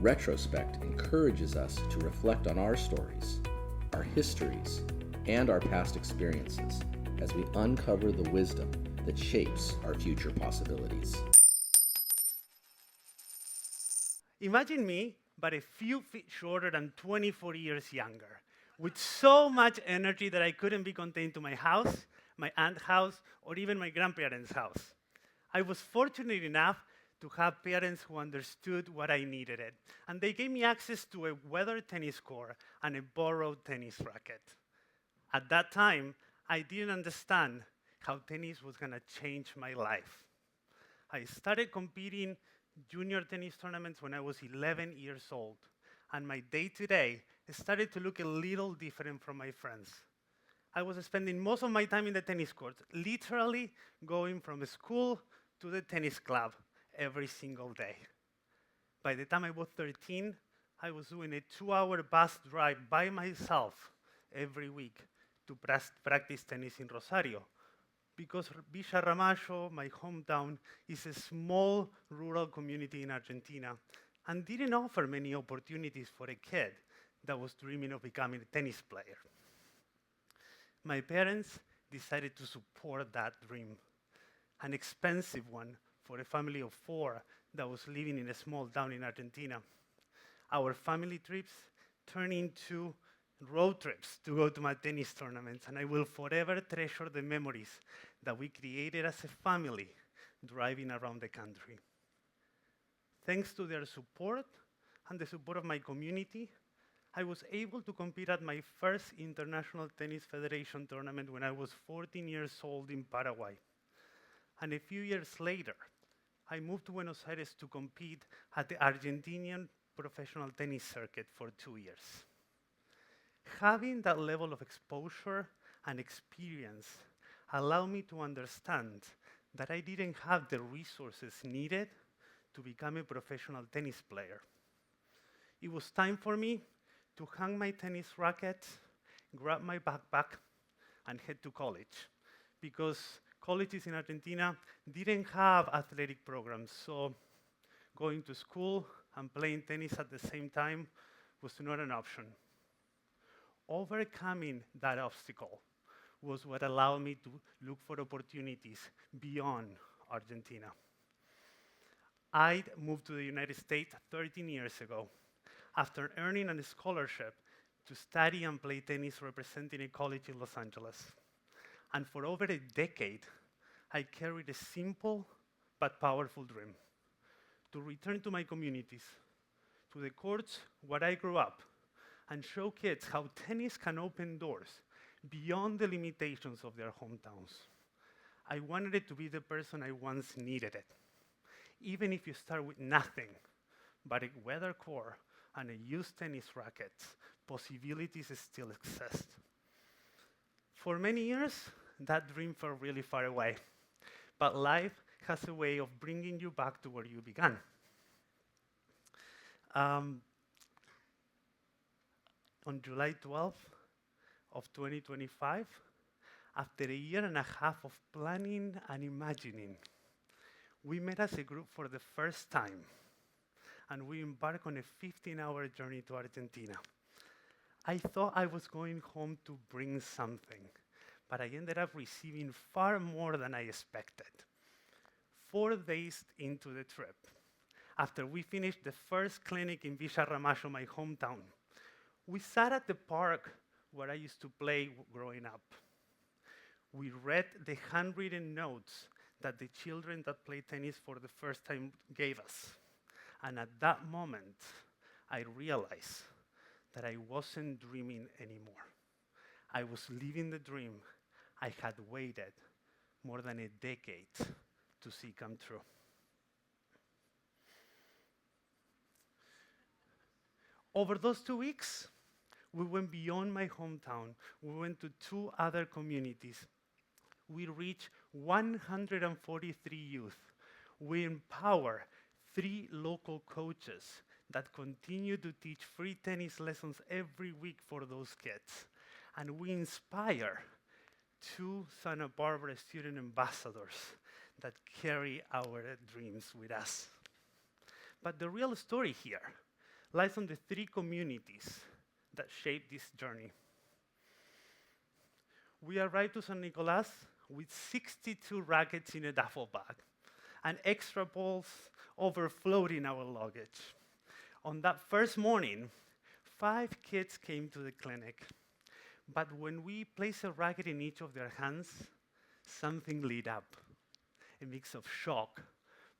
Retrospect encourages us to reflect on our stories, our histories, and our past experiences as we uncover the wisdom that shapes our future possibilities. Imagine me, but a few feet shorter and 24 years younger, with so much energy that I couldn't be contained to my house, my aunt's house, or even my grandparents' house. I was fortunate enough to have parents who understood what I needed it, and they gave me access to a weathered tennis court and a borrowed tennis racket. At that time, I didn't understand how tennis was gonna change my life. I started competing junior tennis tournaments when I was 11 years old, and my day-to-day started to look a little different from my friends. I was spending most of my time in the tennis court, literally going from school to the tennis club every single day. By the time I was 13, I was doing a 2-hour bus drive by myself every week to practice tennis in Rosario, because Villa Ramallo, my hometown, is a small rural community in Argentina and didn't offer many opportunities for a kid that was dreaming of becoming a tennis player. My parents decided to support that dream, an expensive one for a family of 4 that was living in a small town in Argentina. Our family trips turned into road trips to go to my tennis tournaments, and I will forever treasure the memories that we created as a family driving around the country. Thanks to their support and the support of my community, I was able to compete at my first International Tennis Federation tournament when I was 14 years old in Paraguay. And a few years later, I moved to Buenos Aires to compete at the Argentinian professional tennis circuit for 2 years. Having that level of exposure and experience allowed me to understand that I didn't have the resources needed to become a professional tennis player. It was time for me to hang my tennis racket, grab my backpack, and head to college, because colleges in Argentina didn't have athletic programs, so going to school and playing tennis at the same time was not an option. Overcoming that obstacle was what allowed me to look for opportunities beyond Argentina. I moved to the United States 13 years ago after earning a scholarship to study and play tennis representing a college in Los Angeles. And for over a decade, I carried a simple but powerful dream: to return to my communities, to the courts where I grew up, and show kids how tennis can open doors beyond the limitations of their hometowns. I wanted it to be the person I once needed it. Even if you start with nothing but a weather core and a used tennis racket, possibilities still exist. For many years, that dream felt really far away, but life has a way of bringing you back to where you began. On July 12th of 2025, after a year and a half of planning and imagining, we met as a group for the first time, and we embarked on a 15-hour journey to Argentina. I thought I was going home to bring something, but I ended up receiving far more than I expected. 4 days into the trip, after we finished the first clinic in Villa Ramallo, my hometown, we sat at the park where I used to play growing up. We read the handwritten notes that the children that play tennis for the first time gave us. And at that moment, I realized that I wasn't dreaming anymore. I was living the dream I had waited more than a decade to see come true. Over those 2 weeks, we went beyond my hometown. We went to 2 other communities. We reached 143 youth. We empower 3 local coaches that continue to teach free tennis lessons every week for those kids. And we inspire 2 Santa Barbara student ambassadors that carry our dreams with us. But the real story here lies on the three communities that shape this journey. We arrived to San Nicolas with 62 rackets in a duffel bag and extra balls overflowed in our luggage. On that first morning, 5 kids came to the clinic, but when we placed a racket in each of their hands, something lit up, a mix of shock,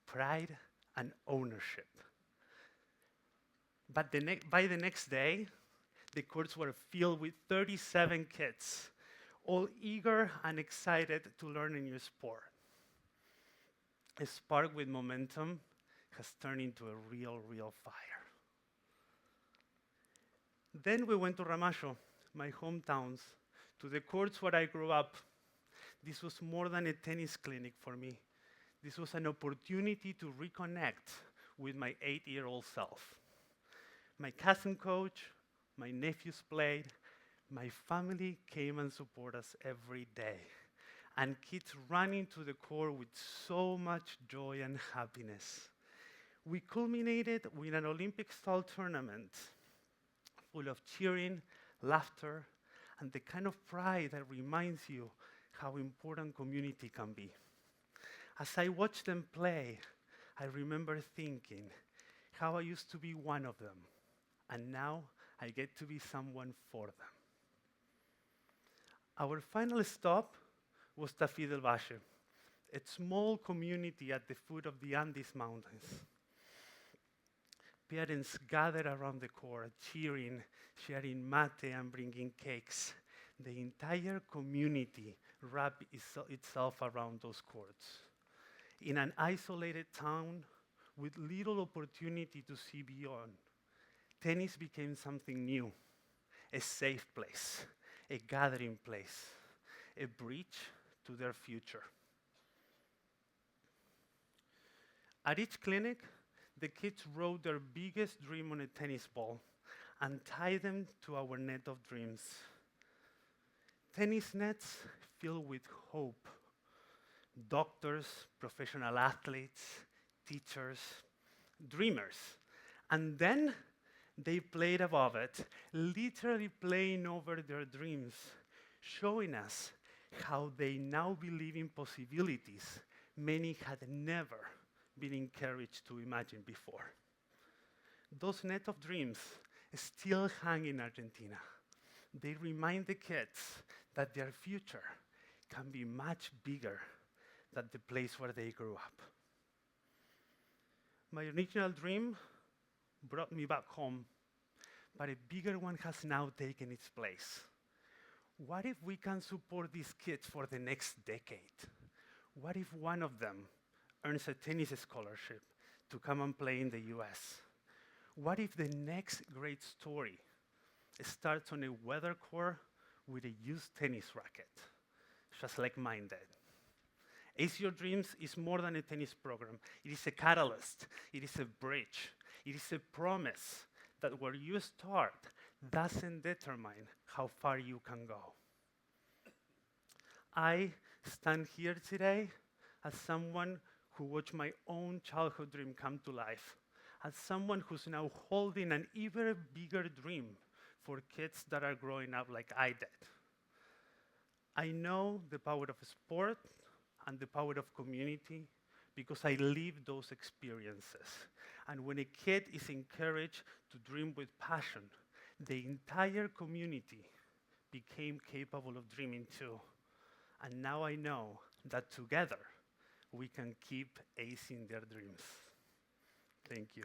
pride, and ownership. But by the next day, the courts were filled with 37 kids, all eager and excited to learn a new sport. A spark with momentum has turned into a real fire. Then we went to Ramallo, my hometown, to the courts where I grew up. This was more than a tennis clinic for me. This was an opportunity to reconnect with my 8-year-old self. My cousin coached, my nephews played, my family came and supported us every day. And kids ran into the court with so much joy and happiness. We culminated with an Olympic-style tournament full of cheering, laughter, and the kind of pride that reminds you how important community can be. As I watched them play, I remember thinking how I used to be one of them, and now I get to be someone for them. Our final stop was Tafí del Valle, a small community at the foot of the Andes Mountains. Parents gathered around the court, cheering, sharing mate, and bringing cakes. The entire community wrapped itself around those courts. In an isolated town with little opportunity to see beyond, tennis became something new, a safe place, a gathering place, a bridge to their future. At each clinic, the kids wrote their biggest dream on a tennis ball and tied them to our net of dreams. Tennis nets filled with hope. Doctors, professional athletes, teachers, dreamers. And then they played above it, literally playing over their dreams, showing us how they now believe in possibilities many had never been encouraged to imagine before. Those net of dreams still hang in Argentina. They remind the kids that their future can be much bigger than the place where they grew up. My original dream brought me back home, but a bigger one has now taken its place. What if we can support these kids for the next decade? What if one of them earns a tennis scholarship to come and play in the US? What if the next great story starts on a weather court with a used tennis racket, just like mine did? Ace Your Dreams is more than a tennis program. It is a catalyst. It is a bridge. It is a promise that where you start doesn't determine how far you can go. I stand here today as someone who watched my own childhood dream come to life, as someone who's now holding an even bigger dream for kids that are growing up like I did. I know the power of sport and the power of community because I lived those experiences. And when a kid is encouraged to dream with passion, the entire community became capable of dreaming too. And now I know that together we can keep acing their dreams. Thank you.